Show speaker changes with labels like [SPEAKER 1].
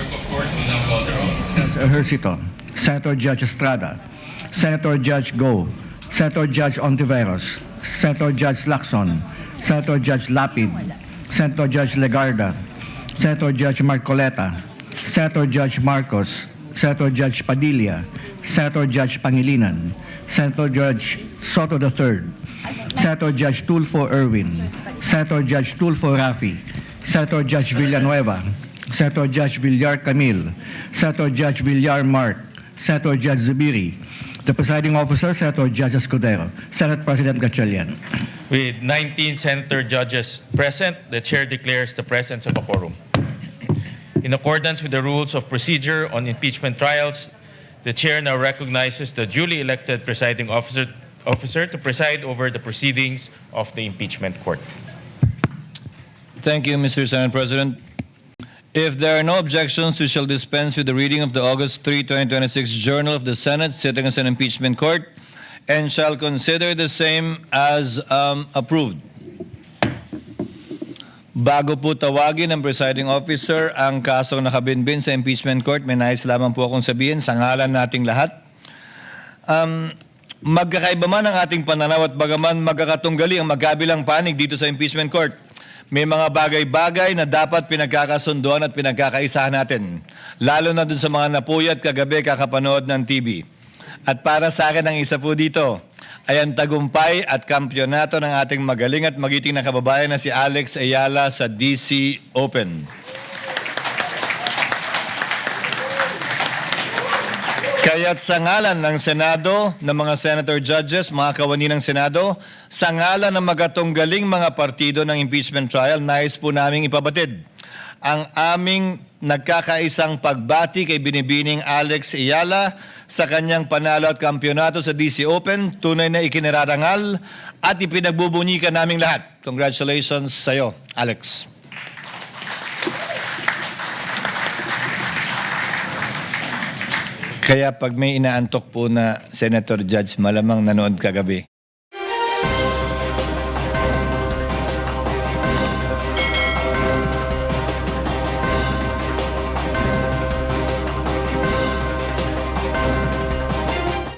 [SPEAKER 1] Clerk of Court will now call the roll.
[SPEAKER 2] Senator Ejercito, Senator Judge Estrada, Senator Judge Go, Senator Judge Ontiveros, Senator Judge Lacson, Senator Judge Lapid, Senator Judge Legarda, Senator Judge Marcoleta, Senator Judge Marcos, Senator Judge Padilla, Senator Judge Pangilinan, Senator Judge Soto III, Senator Judge Tulfo Erwin, Senator Judge Tulfo Rafi, Senator Judge Villanueva, Senator Judge Villar Camille, Senator Judge Villar Mark, Senator Judge Zubiri, the presiding officer, Senator Judge Escudero, Senate President Gatchalian.
[SPEAKER 1] With 19 senator judges present, the chair declares the presence of a quorum. In accordance with the rules of procedure on impeachment trials, the chair now recognizes the duly elected presiding officer to preside over the proceedings of the impeachment court.
[SPEAKER 3] Thank you, Mr. Senate President. If there are no objections, we shall dispense with the reading of the August 3, 2026 Journal of the Senate sitting as an impeachment court and shall consider the same as approved. Bago po tawagin ng presiding officer ang kasong nakabinbin sa impeachment court, may nais lamang po akong sabihin sa ngalan nating lahat. Magkakaiba man ang ating pananaw at bagaman magkakatunggali ang magkabilang panig dito sa impeachment court, may mga bagay-bagay na dapat pinagkakasunduan at pinagkakaisahan natin. Lalo na dun sa mga napuyat kagabi kakapanood ng TV. At para sa akin ang isa po dito ay ang tagumpay at kampyonato ng ating magaling at magiting na kababayan na si Alex Ayala sa DC Open. Kaya't sa ngalan ng Senado, ng mga senator judges, mga kawani ng Senado, sa ngalan ng magatunggaling mga partido ng impeachment trial, nais po naming ipabatid ang aming nagkakaisang pagbati kay Binibining Alex Ayala sa kanyang panalo at kampyonato sa DC Open. Tunay na ikinararangal at ipinagbubunyikan naming lahat. Congratulations sa iyo, Alex. Kaya pag may inaantok po na Senator Judge, malamang nanood kagabi.